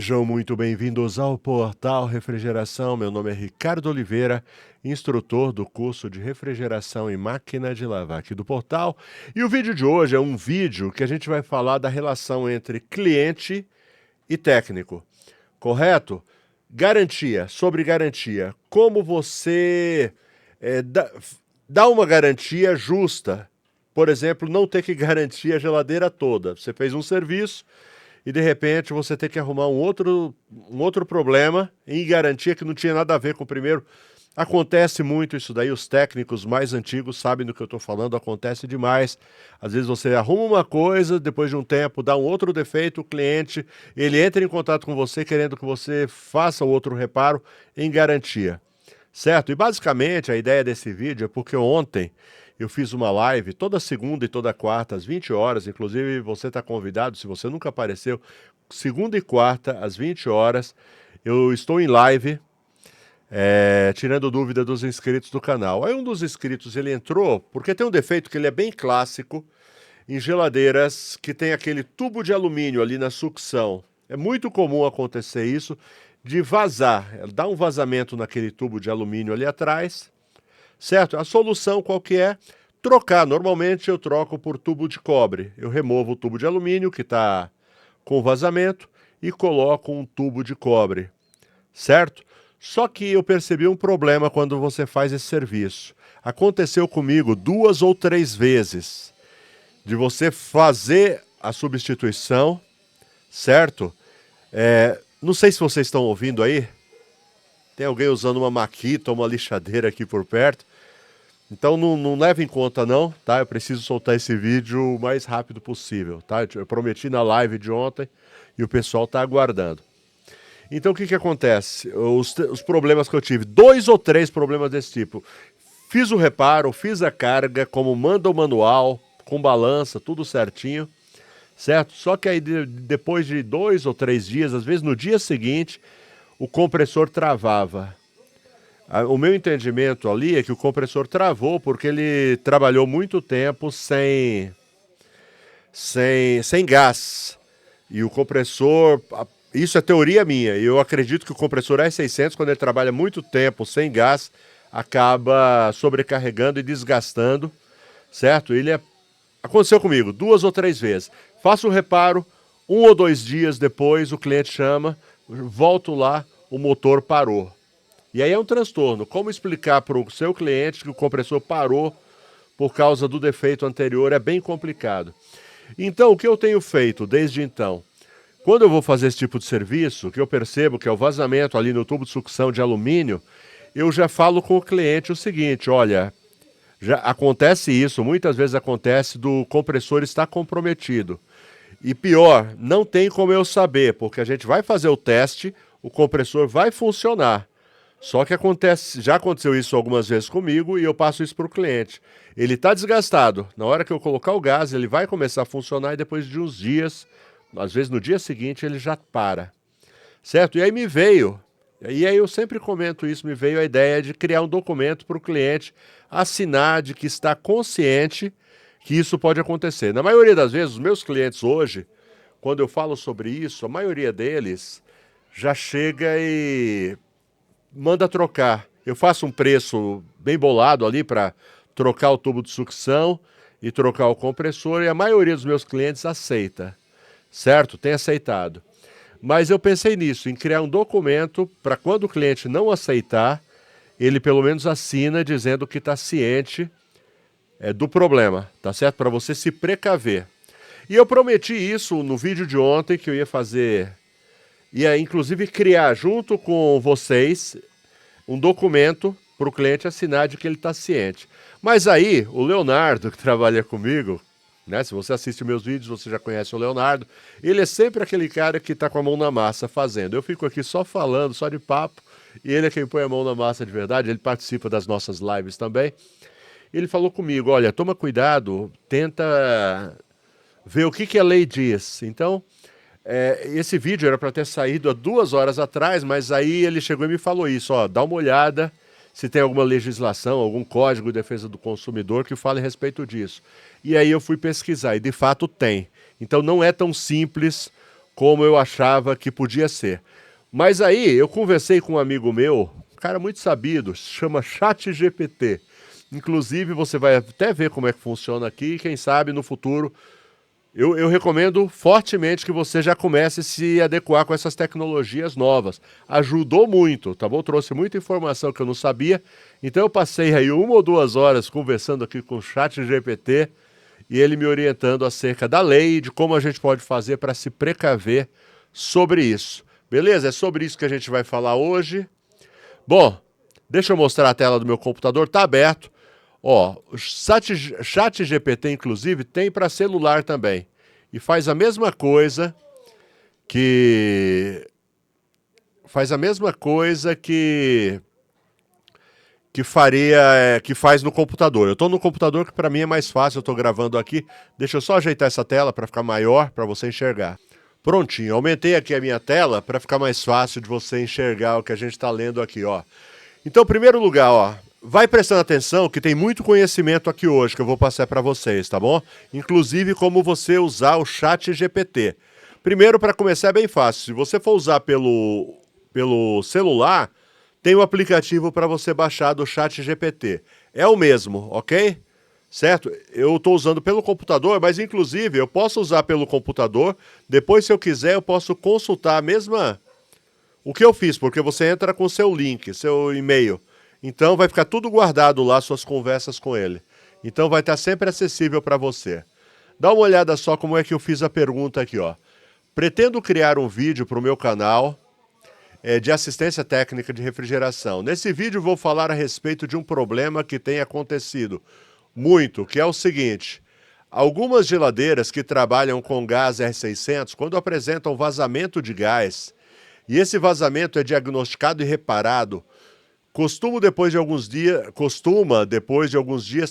Sejam muito bem-vindos ao Portal Refrigeração. Meu nome é Ricardo Oliveira, instrutor do curso de refrigeração e máquina de lavar aqui do Portal. E o vídeo de hoje é um vídeo que a gente vai falar da relação entre cliente e técnico, correto? Garantia, sobre garantia. Como você dá uma garantia justa. Por exemplo, não ter que garantir a geladeira toda. Você fez um serviço e de repente você tem que arrumar um outro problema em garantia que não tinha nada a ver com o primeiro. Acontece muito isso daí, os técnicos mais antigos sabem do que eu estou falando, acontece demais. Às vezes você arruma uma coisa, depois de um tempo dá um outro defeito, o cliente, ele entra em contato com você querendo que você faça o outro reparo em garantia, certo? E basicamente a ideia desse vídeo é porque ontem eu fiz uma live toda segunda e toda quarta às 20 horas, inclusive você está convidado, se você nunca apareceu, segunda e quarta às 20 horas, eu estou em live, tirando dúvida dos inscritos do canal. Aí um dos inscritos, ele entrou, porque tem um defeito que ele é bem clássico, em geladeiras que tem aquele tubo de alumínio ali na sucção. É muito comum acontecer isso, de vazar, dá um vazamento naquele tubo de alumínio ali atrás, certo? A solução qual que é? Trocar. Normalmente eu troco por tubo de cobre. Eu removo o tubo de alumínio que está com vazamento e coloco um tubo de cobre, certo? Só que eu percebi um problema quando você faz esse serviço. Aconteceu comigo 2 ou 3 vezes de você fazer a substituição, certo? Não sei se vocês estão ouvindo aí. Tem alguém usando uma maquita ou uma lixadeira aqui por perto. Então não leve em conta não, tá? Eu preciso soltar esse vídeo o mais rápido possível, tá? Eu prometi na live de ontem e o pessoal tá aguardando. Então o que acontece? Os problemas que eu tive, 2 ou 3 problemas desse tipo. Fiz o reparo, fiz a carga, como manda o manual, com balança, tudo certinho, certo? Só que aí depois de 2 ou 3 dias, às vezes no dia seguinte, o compressor travava. O meu entendimento ali é que o compressor travou porque ele trabalhou muito tempo sem gás. E o compressor, isso é teoria minha, e eu acredito que o compressor S600, quando ele trabalha muito tempo sem gás, acaba sobrecarregando e desgastando, certo? Aconteceu comigo 2 ou 3 vezes. Faço o reparo, 1 ou 2 dias depois o cliente chama, volto lá, o motor parou. E aí é um transtorno. Como explicar para o seu cliente que o compressor parou por causa do defeito anterior é bem complicado. Então, o que eu tenho feito desde então? Quando eu vou fazer esse tipo de serviço, que eu percebo que é o vazamento ali no tubo de sucção de alumínio, eu já falo com o cliente o seguinte, olha, já acontece isso, muitas vezes acontece do compressor estar comprometido. E pior, não tem como eu saber, porque a gente vai fazer o teste, o compressor vai funcionar. Só que já aconteceu isso algumas vezes comigo e eu passo isso para o cliente. Ele está desgastado. Na hora que eu colocar o gás, ele vai começar a funcionar e depois de uns dias, às vezes no dia seguinte, ele já para. Certo? E aí eu sempre comento isso, me veio a ideia de criar um documento para o cliente assinar de que está consciente que isso pode acontecer. Na maioria das vezes, os meus clientes hoje, quando eu falo sobre isso, a maioria deles já chega e manda trocar. Eu faço um preço bem bolado ali para trocar o tubo de sucção e trocar o compressor e a maioria dos meus clientes aceita, certo? Tem aceitado. Mas eu pensei nisso, em criar um documento para quando o cliente não aceitar, ele pelo menos assina dizendo que está ciente do problema, tá certo? Para você se precaver. E eu prometi isso no vídeo de ontem que eu ia fazer, ia inclusive criar junto com vocês um documento para o cliente assinar de que ele está ciente. Mas aí, o Leonardo, que trabalha comigo, né, se você assiste meus vídeos, você já conhece o Leonardo, ele é sempre aquele cara que está com a mão na massa fazendo. Eu fico aqui só falando, só de papo, e ele é quem põe a mão na massa de verdade, ele participa das nossas lives também. Ele falou comigo, olha, toma cuidado, tenta ver o que a lei diz. Então, esse vídeo era para ter saído há 2 horas atrás, mas aí ele chegou e me falou isso, ó, dá uma olhada se tem alguma legislação, algum código de defesa do consumidor que fale a respeito disso. E aí eu fui pesquisar e de fato tem. Então não é tão simples como eu achava que podia ser. Mas aí eu conversei com um amigo meu, um cara muito sabido, chama ChatGPT. Inclusive você vai até ver como é que funciona aqui, quem sabe no futuro eu recomendo fortemente que você já comece a se adequar com essas tecnologias novas. Ajudou muito, tá bom? Trouxe muita informação que eu não sabia. Então eu passei aí 1 ou 2 horas conversando aqui com o ChatGPT e ele me orientando acerca da lei e de como a gente pode fazer para se precaver sobre isso. Beleza? É sobre isso que a gente vai falar hoje. Bom, deixa eu mostrar a tela do meu computador, tá aberto. Ó, o ChatGPT, inclusive, tem para celular também. E faz a mesma coisa que... Faz a mesma coisa que faz no computador. Eu estou no computador que para mim é mais fácil, eu estou gravando aqui. Deixa eu só ajeitar essa tela para ficar maior, para você enxergar. Prontinho, aumentei aqui a minha tela para ficar mais fácil de você enxergar o que a gente está lendo aqui, ó. Então, em primeiro lugar, ó, vai prestando atenção que tem muito conhecimento aqui hoje que eu vou passar para vocês, tá bom? Inclusive como você usar o ChatGPT. Primeiro, para começar, é bem fácil. Se você for usar pelo celular, tem um aplicativo para você baixar do ChatGPT. É o mesmo, ok? Certo? Eu estou usando pelo computador, mas inclusive eu posso usar pelo computador. Depois, se eu quiser, eu posso consultar a mesma... O que eu fiz, porque você entra com o seu link, seu e-mail. Então vai ficar tudo guardado lá, suas conversas com ele. Então vai estar sempre acessível para você. Dá uma olhada só como é que eu fiz a pergunta aqui, ó. Pretendo criar um vídeo para o meu canal de assistência técnica de refrigeração. Nesse vídeo vou falar a respeito de um problema que tem acontecido muito, que é o seguinte: algumas geladeiras que trabalham com gás R600, quando apresentam vazamento de gás, e esse vazamento é diagnosticado e reparado, costuma depois de alguns dias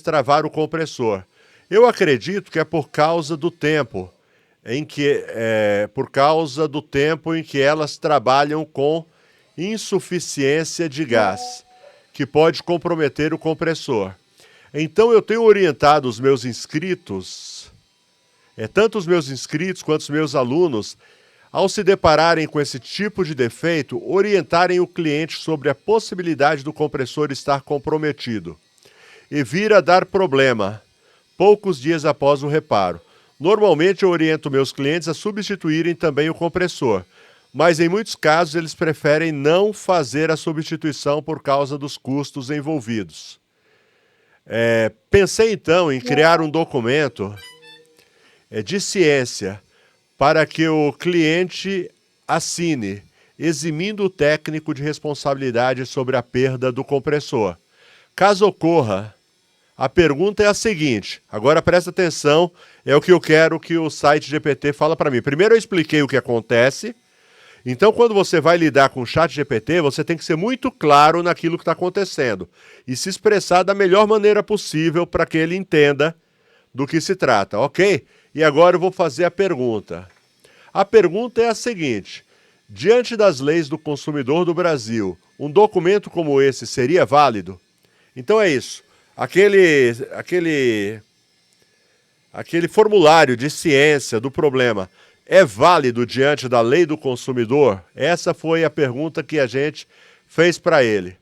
travar o compressor. Eu acredito que é por causa do tempo em que elas trabalham com insuficiência de gás, que pode comprometer o compressor. Então eu tenho orientado os meus inscritos, tanto os meus inscritos quanto os meus alunos, ao se depararem com esse tipo de defeito, orientarem o cliente sobre a possibilidade do compressor estar comprometido e vir a dar problema poucos dias após o reparo. Normalmente eu oriento meus clientes a substituírem também o compressor, mas em muitos casos eles preferem não fazer a substituição por causa dos custos envolvidos. Pensei então em criar um documento de ciência para que o cliente assine, eximindo o técnico de responsabilidade sobre a perda do compressor. Caso ocorra, a pergunta é a seguinte, agora presta atenção, é o que eu quero que o site GPT fala para mim. Primeiro eu expliquei o que acontece, então quando você vai lidar com o chat GPT, você tem que ser muito claro naquilo que está acontecendo e se expressar da melhor maneira possível para que ele entenda do que se trata, ok? E agora eu vou fazer a pergunta. A pergunta é a seguinte: diante das leis do consumidor do Brasil, um documento como esse seria válido? Então é isso. Aquele formulário de ciência do problema é válido diante da lei do consumidor? Essa foi a pergunta que a gente fez para ele.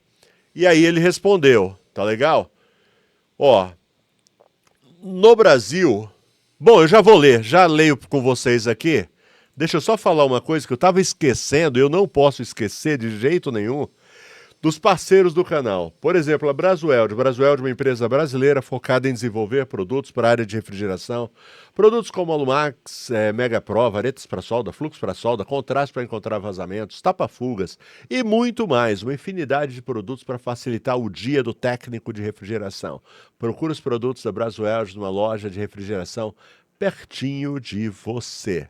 E aí ele respondeu, tá legal? Ó, no Brasil... Bom, eu já vou ler, já leio com vocês aqui. Deixa eu só falar uma coisa que eu estava esquecendo, e eu não posso esquecer de jeito nenhum, dos parceiros do canal. Por exemplo, a Brasweld. Brasweld é uma empresa brasileira focada em desenvolver produtos para a área de refrigeração. Produtos como Alumax, Mega Pro, varetas para solda, fluxo para solda, contraste para encontrar vazamentos, tapa-fugas e muito mais. Uma infinidade de produtos para facilitar o dia do técnico de refrigeração. Procure os produtos da Brasweld numa loja de refrigeração pertinho de você.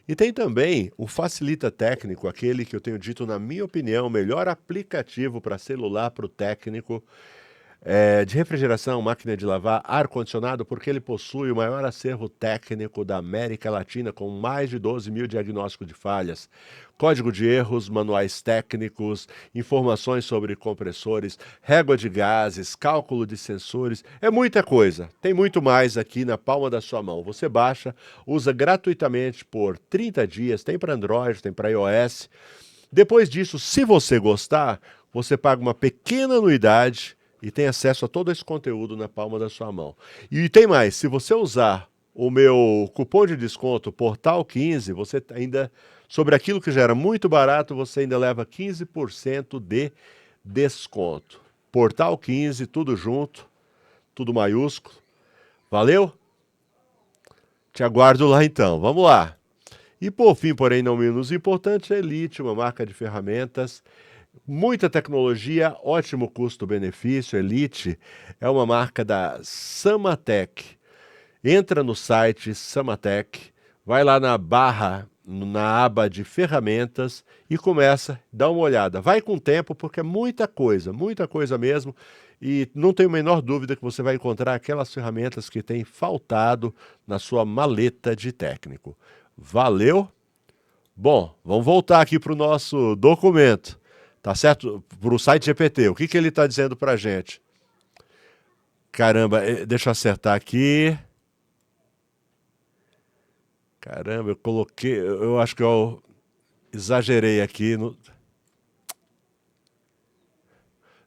E tem também o Facilita Técnico, aquele que eu tenho dito, na minha opinião, o melhor aplicativo para celular para o técnico de refrigeração, máquina de lavar, ar-condicionado, porque ele possui o maior acervo técnico da América Latina, com mais de 12 mil diagnósticos de falhas, código de erros, manuais técnicos, informações sobre compressores, régua de gases, cálculo de sensores, é muita coisa. Tem muito mais aqui na palma da sua mão. Você baixa, usa gratuitamente por 30 dias, tem para Android, tem para iOS. Depois disso, se você gostar, você paga uma pequena anuidade e tem acesso a todo esse conteúdo na palma da sua mão. E tem mais, se você usar o meu cupom de desconto Portal15, você ainda, sobre aquilo que já era muito barato, você ainda leva 15% de desconto. Portal15, tudo junto, tudo maiúsculo. Valeu? Te aguardo lá então, vamos lá. E por fim, porém não menos importante, a Elite, uma marca de ferramentas. Muita tecnologia, ótimo custo-benefício. Elite é uma marca da Samatec. Entra no site Samatec, vai lá na aba de ferramentas e começa, dá uma olhada. Vai com tempo porque é muita coisa mesmo. E não tenho a menor dúvida que você vai encontrar aquelas ferramentas que têm faltado na sua maleta de técnico. Valeu? Bom, vamos voltar aqui para o nosso documento. Tá certo? Para o site GPT. O que ele está dizendo para a gente? Caramba, deixa eu acertar aqui. Caramba, eu coloquei... Eu acho que eu exagerei aqui.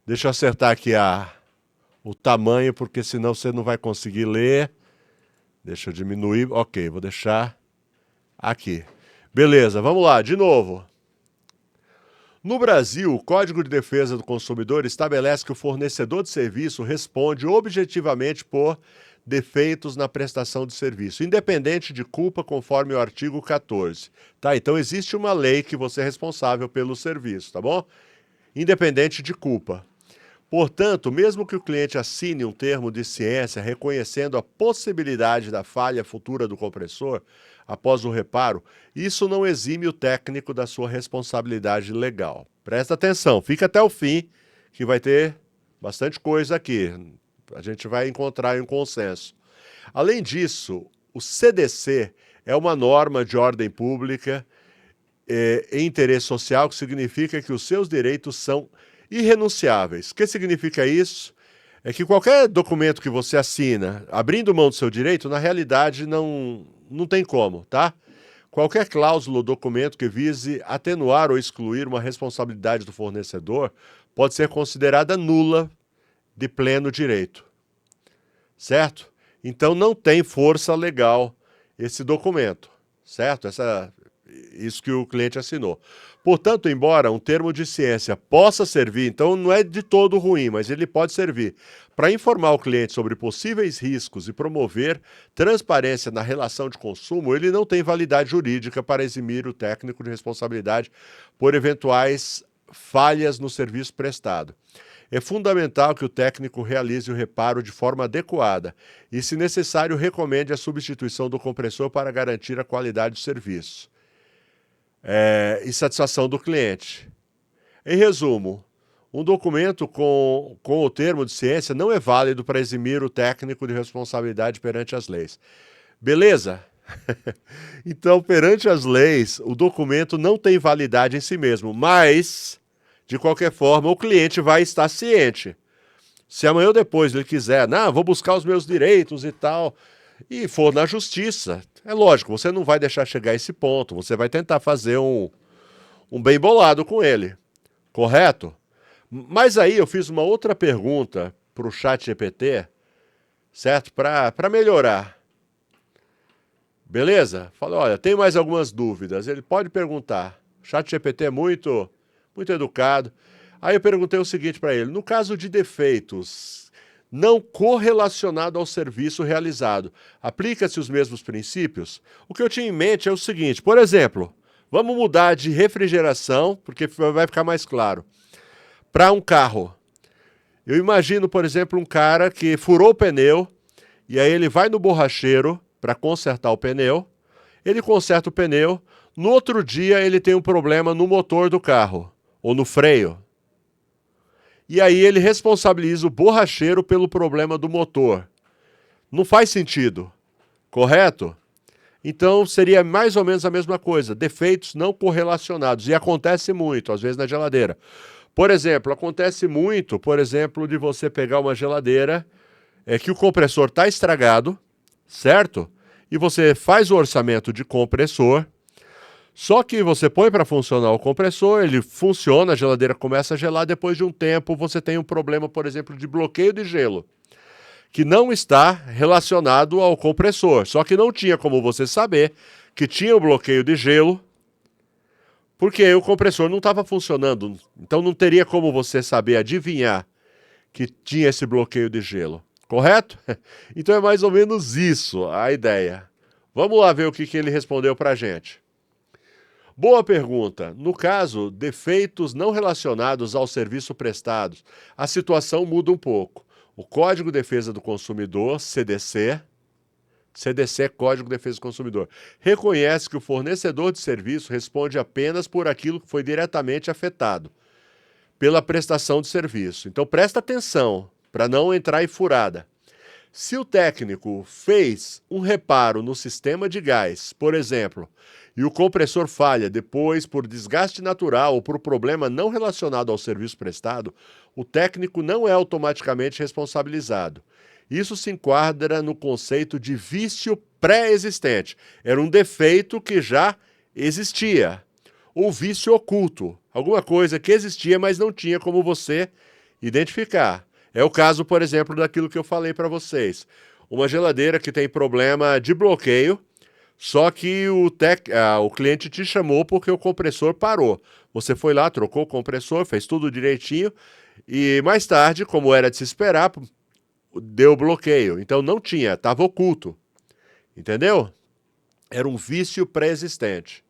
Deixa eu acertar aqui o tamanho, porque senão você não vai conseguir ler. Deixa eu diminuir. Ok, vou deixar aqui. Beleza, vamos lá, de novo. No Brasil, o Código de Defesa do Consumidor estabelece que o fornecedor de serviço responde objetivamente por defeitos na prestação de serviço, independente de culpa, conforme o artigo 14. Tá? Então, existe uma lei que você é responsável pelo serviço, tá bom? Independente de culpa. Portanto, mesmo que o cliente assine um termo de ciência reconhecendo a possibilidade da falha futura do compressor após o reparo, isso não exime o técnico da sua responsabilidade legal. Presta atenção, fica até o fim, que vai ter bastante coisa aqui. A gente vai encontrar um consenso. Além disso, o CDC é uma norma de ordem pública em interesse social, que significa que os seus direitos são irrenunciáveis. O que significa isso? É que qualquer documento que você assina, abrindo mão do seu direito, na realidade não tem como, tá? Qualquer cláusula ou documento que vise atenuar ou excluir uma responsabilidade do fornecedor pode ser considerada nula de pleno direito, certo? Então não tem força legal esse documento, certo? Isso que o cliente assinou. Portanto, embora um termo de ciência possa servir, então não é de todo ruim, mas ele pode servir para informar o cliente sobre possíveis riscos e promover transparência na relação de consumo, ele não tem validade jurídica para eximir o técnico de responsabilidade por eventuais falhas no serviço prestado. É fundamental que o técnico realize o reparo de forma adequada e, se necessário, recomende a substituição do compressor para garantir a qualidade do serviço. E satisfação do cliente. Em resumo, um documento com o termo de ciência não é válido para eximir o técnico de responsabilidade perante as leis. Beleza? Então, perante as leis, o documento não tem validade em si mesmo, mas, de qualquer forma, o cliente vai estar ciente. Se amanhã ou depois ele quiser, vou buscar os meus direitos e tal, e for na justiça, é lógico, você não vai deixar chegar a esse ponto, você vai tentar fazer um bem bolado com ele, correto? Mas aí eu fiz uma outra pergunta para o ChatGPT, certo? Para melhorar. Beleza? Falei, olha, tem mais algumas dúvidas, ele pode perguntar. O ChatGPT é muito educado. Aí eu perguntei o seguinte para ele, no caso de defeitos não correlacionado ao serviço realizado, aplica-se os mesmos princípios? O que eu tinha em mente é o seguinte, por exemplo, vamos mudar de refrigeração, porque vai ficar mais claro, para um carro. Eu imagino, por exemplo, um cara que furou o pneu, e aí ele vai no borracheiro para consertar o pneu, ele conserta o pneu, no outro dia ele tem um problema no motor do carro, ou no freio. e aí ele responsabiliza o borracheiro pelo problema do motor. Não faz sentido, correto? Então seria mais ou menos a mesma coisa, defeitos não correlacionados, e acontece muito, às vezes na geladeira. Por exemplo, acontece muito, de você pegar uma geladeira que o compressor está estragado, certo? E você faz o orçamento de compressor, só que você põe para funcionar o compressor, ele funciona, a geladeira começa a gelar, depois de um tempo você tem um problema, por exemplo, de bloqueio de gelo, que não está relacionado ao compressor, só que não tinha como você saber que tinha o bloqueio de gelo, porque o compressor não estava funcionando, então não teria como você saber adivinhar que tinha esse bloqueio de gelo, correto? Então é mais ou menos isso a ideia. Vamos lá ver o que ele respondeu para a gente. Boa pergunta. No caso, defeitos não relacionados ao serviço prestado, a situação muda um pouco. O Código de Defesa do Consumidor, CDC, Código de Defesa do Consumidor, reconhece que o fornecedor de serviço responde apenas por aquilo que foi diretamente afetado pela prestação de serviço. Então presta atenção para não entrar em furada. Se o técnico fez um reparo no sistema de gás, por exemplo, e o compressor falha depois por desgaste natural ou por problema não relacionado ao serviço prestado, o técnico não é automaticamente responsabilizado. Isso se enquadra no conceito de vício pré-existente. Era um defeito que já existia. Ou vício oculto, alguma coisa que existia, mas não tinha como você identificar. É o caso, por exemplo, daquilo que eu falei para vocês. Uma geladeira que tem problema de bloqueio, só que o cliente te chamou porque o compressor parou. Você foi lá, trocou o compressor, fez tudo direitinho e mais tarde, como era de se esperar, deu bloqueio. Então não tinha, estava oculto. Entendeu? Era um vício pré-existente.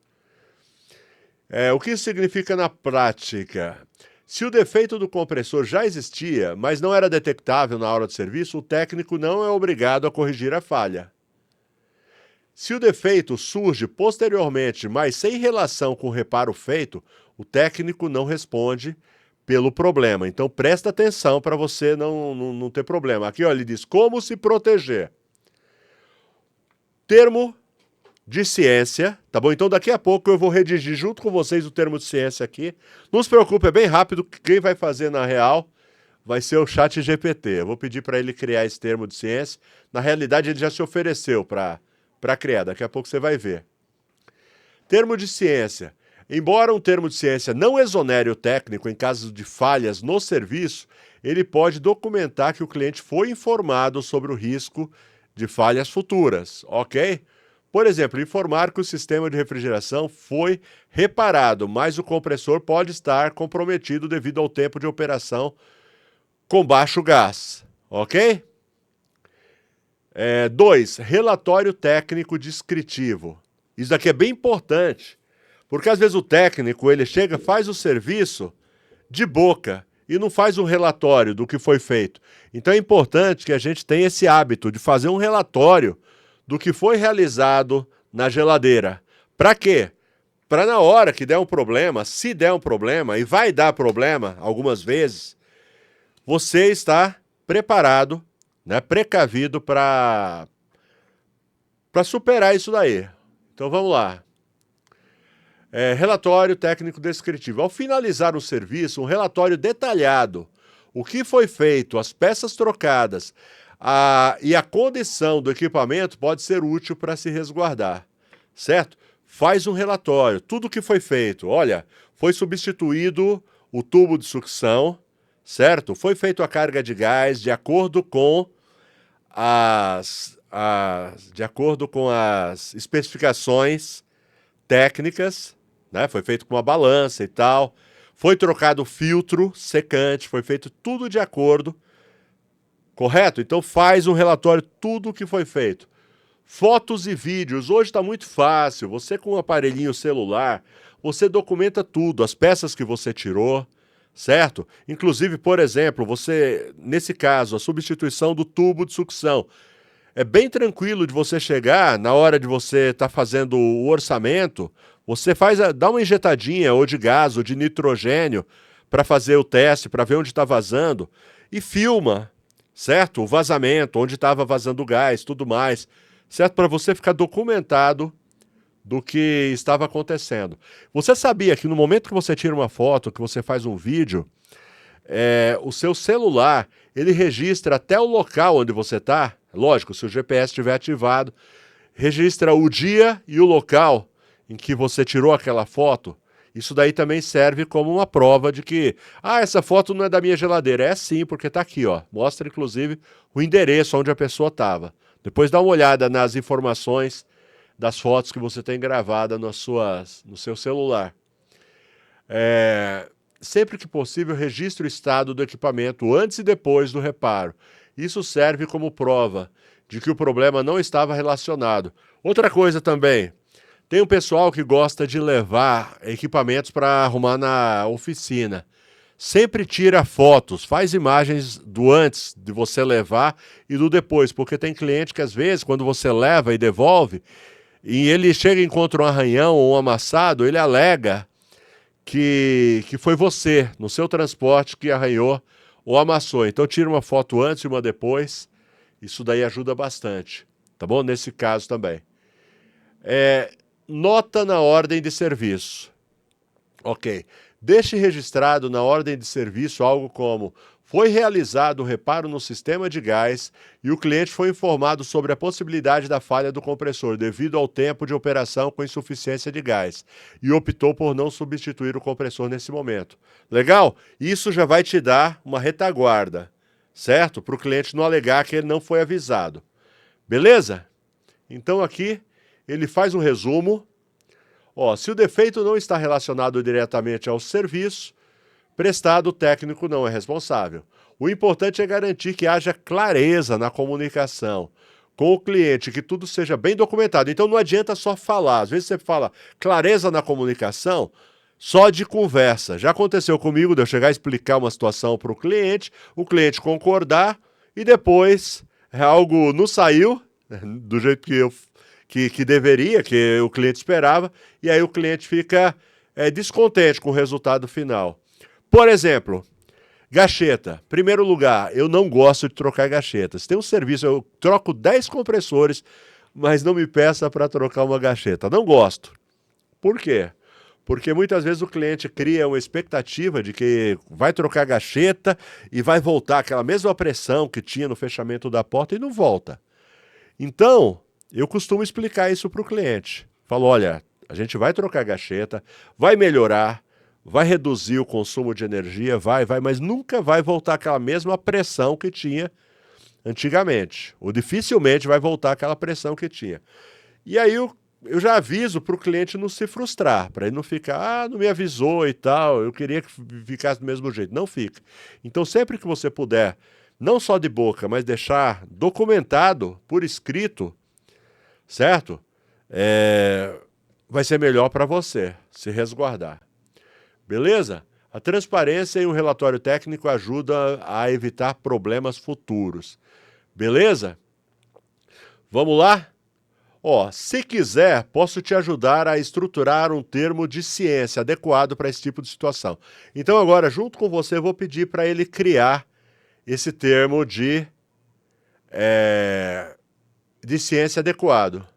O que isso significa na prática? Se o defeito do compressor já existia, mas não era detectável na hora de serviço, o técnico não é obrigado a corrigir a falha. Se o defeito surge posteriormente, mas sem relação com o reparo feito, o técnico não responde pelo problema. Então presta atenção para você não ter problema. Aqui ó, ele diz como se proteger. Termo de ciência, tá bom? Então daqui a pouco eu vou redigir junto com vocês o termo de ciência aqui. Não se preocupe, é bem rápido, quem vai fazer na real vai ser o ChatGPT. Eu vou pedir para ele criar esse termo de ciência. Na realidade ele já se ofereceu para criar, daqui a pouco você vai ver. Termo de ciência. Embora um termo de ciência não exonere o técnico em caso de falhas no serviço, ele pode documentar que o cliente foi informado sobre o risco de falhas futuras, ok? Por exemplo, informar que o sistema de refrigeração foi reparado, mas o compressor pode estar comprometido devido ao tempo de operação com baixo gás, ok? 2. Relatório técnico descritivo. Isso daqui é bem importante, porque às vezes o técnico ele chega, faz o serviço de boca e não faz um relatório do que foi feito. Então é importante que a gente tenha esse hábito de fazer um relatório do que foi realizado na geladeira. Para quê? Para na hora que der um problema, se der um problema, e vai dar problema algumas vezes, você está preparado, né, precavido para superar isso daí. Então vamos lá. Relatório técnico descritivo. Ao finalizar o serviço, um relatório detalhado, o que foi feito, as peças trocadas, e a condição do equipamento pode ser útil para se resguardar, certo? Faz um relatório, tudo o que foi feito. Olha, foi substituído o tubo de sucção, certo? Foi feita a carga de gás de acordo com as especificações técnicas, né? Foi feito com uma balança e tal. Foi trocado o filtro secante, foi feito tudo de acordo. Correto? Então faz um relatório, tudo o que foi feito. Fotos e vídeos, hoje está muito fácil. Você com um aparelhinho celular, você documenta tudo, as peças que você tirou, certo? Inclusive, por exemplo, nesse caso, a substituição do tubo de sucção. É bem tranquilo de você chegar, na hora de você estar fazendo o orçamento, você dá uma injetadinha ou de gás ou de nitrogênio para fazer o teste, para ver onde está vazando, e filma, certo? O vazamento, onde estava vazando o gás, tudo mais, certo? Para você ficar documentado do que estava acontecendo. Você sabia que no momento que você tira uma foto, que você faz um vídeo, o seu celular, ele registra até o local onde você está, lógico, se o GPS estiver ativado, registra o dia e o local em que você tirou aquela foto. Isso daí também serve como uma prova de que, essa foto não é da minha geladeira. É sim, porque está aqui, ó. Mostra, inclusive, o endereço onde a pessoa estava. Depois dá uma olhada nas informações das fotos que você tem gravada no seu celular. Sempre que possível, registre o estado do equipamento antes e depois do reparo. Isso serve como prova de que o problema não estava relacionado. Outra coisa também, tem um pessoal que gosta de levar equipamentos para arrumar na oficina. Sempre tira fotos, faz imagens do antes de você levar e do depois, porque tem cliente que às vezes, quando você leva e devolve, e ele chega e encontra um arranhão ou um amassado, ele alega que foi você, no seu transporte, que arranhou ou amassou. Então tira uma foto antes e uma depois, isso daí ajuda bastante, tá bom? Nesse caso também. Nota na ordem de serviço. Ok. Deixe registrado na ordem de serviço algo como: foi realizado o reparo no sistema de gás e o cliente foi informado sobre a possibilidade da falha do compressor devido ao tempo de operação com insuficiência de gás e optou por não substituir o compressor nesse momento. Legal? Isso já vai te dar uma retaguarda, certo? Para o cliente não alegar que ele não foi avisado. Beleza? Então aqui ele faz um resumo. Se o defeito não está relacionado diretamente ao serviço prestado, o técnico não é responsável. O importante é garantir que haja clareza na comunicação com o cliente, que tudo seja bem documentado. Então não adianta só falar. Às vezes você fala clareza na comunicação só de conversa. Já aconteceu comigo de eu chegar a explicar uma situação para o cliente concordar e depois algo não saiu do jeito que deveria, que o cliente esperava, e aí o cliente fica descontente com o resultado final. Por exemplo, gacheta. Primeiro lugar, eu não gosto de trocar gachetas. Tem um serviço, eu troco 10 compressores, mas não me peça para trocar uma gacheta. Não gosto. Por quê? Porque muitas vezes o cliente cria uma expectativa de que vai trocar gacheta e vai voltar aquela mesma pressão que tinha no fechamento da porta e não volta. Então, eu costumo explicar isso para o cliente. Falo, olha, a gente vai trocar gacheta, vai melhorar, vai reduzir o consumo de energia, mas nunca vai voltar aquela mesma pressão que tinha antigamente. Ou dificilmente vai voltar aquela pressão que tinha. E aí eu já aviso para o cliente não se frustrar, para ele não ficar, não me avisou e tal, eu queria que ficasse do mesmo jeito. Não fica. Então sempre que você puder, não só de boca, mas deixar documentado, por escrito, certo? Vai ser melhor para você se resguardar. Beleza? A transparência em um relatório técnico ajuda a evitar problemas futuros. Beleza? Vamos lá? Se quiser, posso te ajudar a estruturar um termo de ciência adequado para esse tipo de situação. Então agora, junto com você, eu vou pedir para ele criar esse termo de ciência adequado.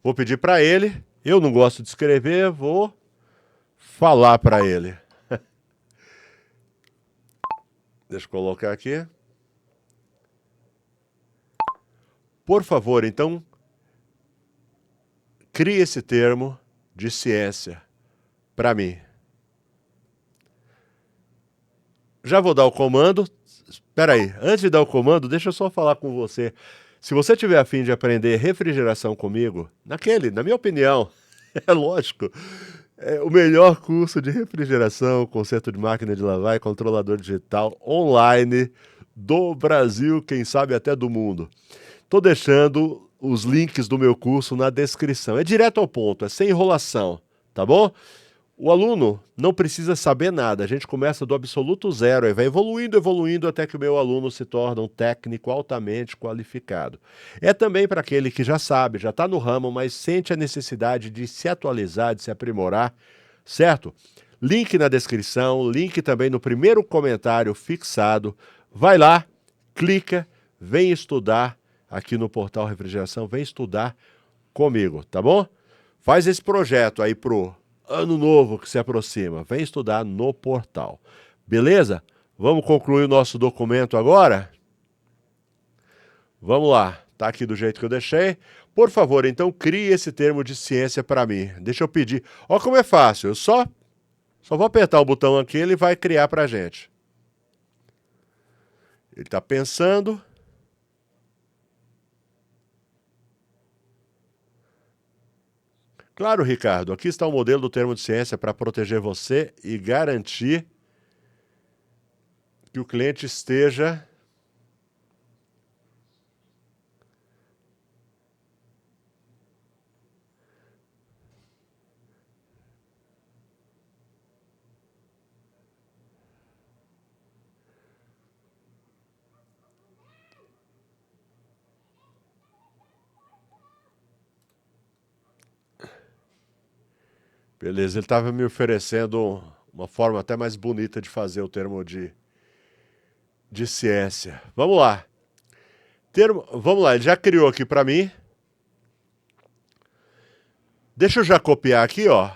Vou pedir para ele, eu não gosto de escrever, vou falar para ele. Deixa eu colocar aqui. Por favor, então, crie esse termo de ciência para mim. Já vou dar o comando. Espera aí, antes de dar o comando, deixa eu só falar com você. Se você tiver a fim de aprender refrigeração comigo, na minha opinião, é lógico, é o melhor curso de refrigeração, conserto de máquina de lavar e controlador digital online do Brasil, quem sabe até do mundo. Estou deixando os links do meu curso na descrição. É direto ao ponto, é sem enrolação, tá bom? O aluno não precisa saber nada, a gente começa do absoluto zero e vai evoluindo até que o meu aluno se torne um técnico altamente qualificado. É também para aquele que já sabe, já está no ramo, mas sente a necessidade de se atualizar, de se aprimorar, certo? Link na descrição, link também no primeiro comentário fixado. Vai lá, clica, vem estudar aqui no Portal Refrigeração, vem estudar comigo, tá bom? Faz esse projeto aí pro ano novo que se aproxima. Vem estudar no portal. Beleza? Vamos concluir o nosso documento agora? Vamos lá. Tá aqui do jeito que eu deixei. Por favor, então, crie esse termo de ciência para mim. Deixa eu pedir. Ó como é fácil. Eu só vou apertar o botão aqui e ele vai criar para a gente. Ele está pensando. Claro, Ricardo, aqui está o modelo do termo de ciência para proteger você e garantir que o cliente esteja... Beleza, ele estava me oferecendo uma forma até mais bonita de fazer o termo de ciência. Vamos lá. Vamos lá, ele já criou aqui para mim. Deixa eu já copiar aqui, ó.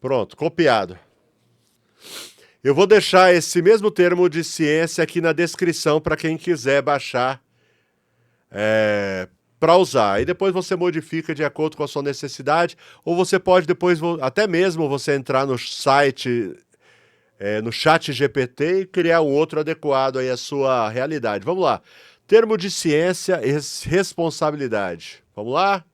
Pronto, copiado. Eu vou deixar esse mesmo termo de ciência aqui na descrição para quem quiser baixar para usar. E depois você modifica de acordo com a sua necessidade, ou você pode depois, até mesmo você entrar no site, no chat GPT e criar um outro adequado aí à sua realidade. Vamos lá. Termo de ciência e responsabilidade. Vamos lá.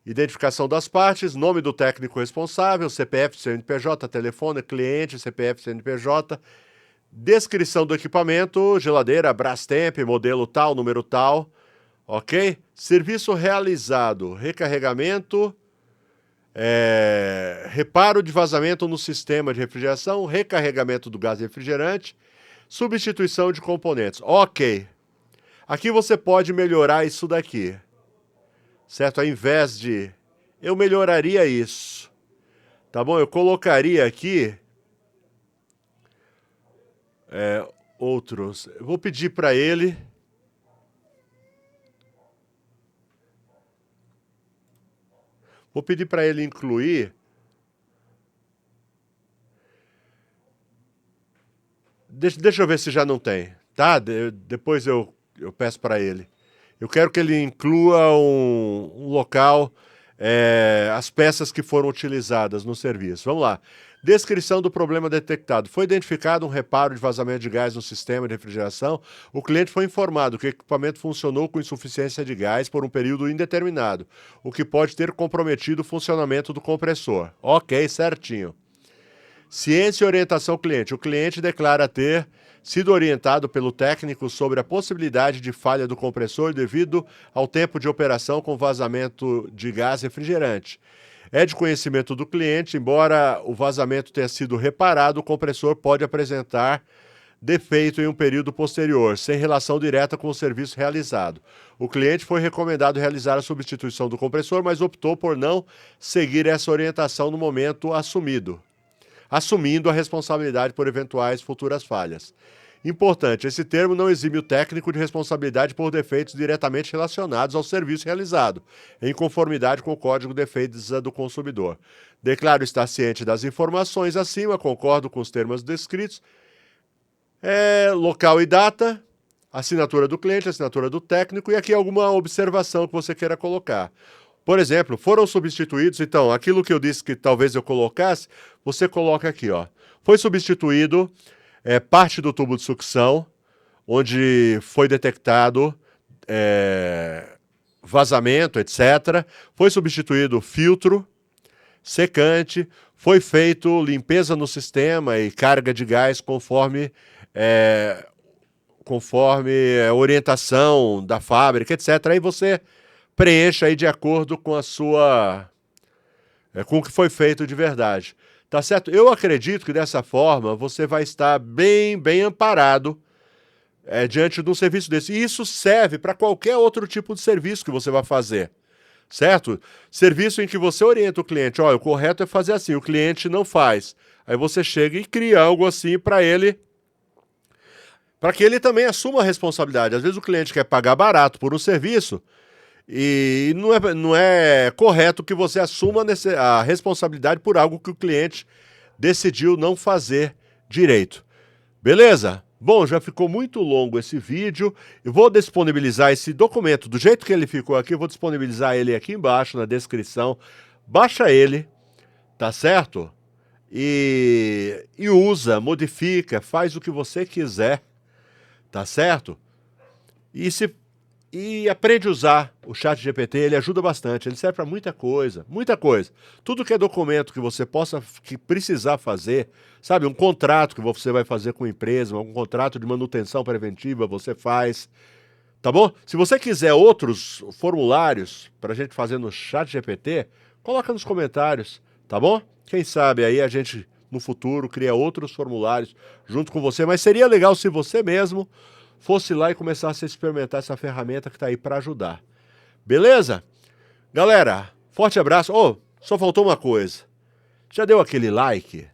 Identificação das partes, nome do técnico responsável, CPF, CNPJ, telefone, cliente, CPF, CNPJ, descrição do equipamento, geladeira, Brastemp, modelo tal, número tal, ok? Serviço realizado, recarregamento, reparo de vazamento no sistema de refrigeração, recarregamento do gás refrigerante, substituição de componentes. Ok. Aqui você pode melhorar isso daqui. Certo? Ao invés de... Eu melhoraria isso. Tá bom? Eu colocaria aqui... outros. Eu vou pedir para ele... Vou pedir para ele incluir... Deixa eu ver se já não tem. Tá? Depois eu peço para ele. Eu quero que ele inclua um local, as peças que foram utilizadas no serviço. Vamos lá. Descrição do problema detectado. Foi identificado um reparo de vazamento de gás no sistema de refrigeração. O cliente foi informado que o equipamento funcionou com insuficiência de gás por um período indeterminado, o que pode ter comprometido o funcionamento do compressor. Ok, certinho. Ciência e orientação ao cliente. O cliente declara ter sido orientado pelo técnico sobre a possibilidade de falha do compressor devido ao tempo de operação com vazamento de gás refrigerante. É de conhecimento do cliente, embora o vazamento tenha sido reparado, o compressor pode apresentar defeito em um período posterior, sem relação direta com o serviço realizado. O cliente foi recomendado realizar a substituição do compressor, mas optou por não seguir essa orientação no momento assumindo a responsabilidade por eventuais futuras falhas. Importante, esse termo não exime o técnico de responsabilidade por defeitos diretamente relacionados ao serviço realizado, em conformidade com o Código de Defesa do Consumidor. Declaro estar ciente das informações acima, concordo com os termos descritos, local e data, assinatura do cliente, assinatura do técnico, e aqui alguma observação que você queira colocar. Por exemplo, foram substituídos, então, aquilo que eu disse que talvez eu colocasse, você coloca aqui, ó. Foi substituído parte do tubo de sucção, onde foi detectado vazamento, etc. Foi substituído o filtro, secante, foi feito limpeza no sistema e carga de gás conforme a orientação da fábrica, etc. Aí você preencha aí de acordo com a sua... com o que foi feito de verdade. Tá certo? Eu acredito que dessa forma você vai estar bem amparado diante de um serviço desse. E isso serve para qualquer outro tipo de serviço que você vai fazer. certo? Serviço em que você orienta o cliente, olha, o correto é fazer assim, o cliente não faz. Aí você chega e cria algo assim para que ele também assuma a responsabilidade. Às vezes o cliente quer pagar barato por um serviço e não é correto que você assuma a responsabilidade por algo que o cliente decidiu não fazer direito. Beleza? Bom, já ficou muito longo esse vídeo. Eu vou disponibilizar esse documento do jeito que ele ficou aqui. Eu vou disponibilizar ele aqui embaixo na descrição. Baixa ele, tá certo? E usa, modifica, faz o que você quiser, tá certo? E aprende a usar o ChatGPT, ele ajuda bastante, ele serve para muita coisa, muita coisa. Tudo que é documento que você precisar fazer, sabe, um contrato que você vai fazer com a empresa, um contrato de manutenção preventiva, você faz, tá bom? Se você quiser outros formulários para a gente fazer no ChatGPT, coloca nos comentários, tá bom? Quem sabe aí a gente, no futuro, cria outros formulários junto com você, mas seria legal se você mesmo fosse lá e começasse a experimentar essa ferramenta que está aí para ajudar. Beleza? Galera, forte abraço. Oh, só faltou uma coisa. Já deu aquele like?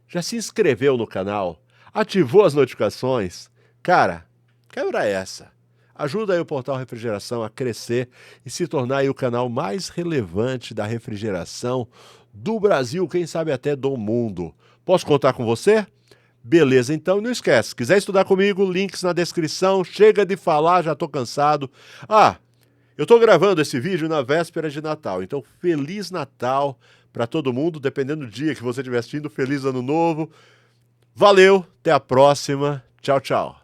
Já se inscreveu no canal? Ativou as notificações? Cara, quebra essa. Ajuda aí o Portal Refrigeração a crescer e se tornar aí o canal mais relevante da refrigeração do Brasil, quem sabe até do mundo. Posso contar com você? Beleza, então não esquece, se quiser estudar comigo, links na descrição, chega de falar, já tô cansado. Eu tô gravando esse vídeo na véspera de Natal, então Feliz Natal para todo mundo, dependendo do dia que você estiver assistindo, Feliz Ano Novo. Valeu, até a próxima, tchau, tchau.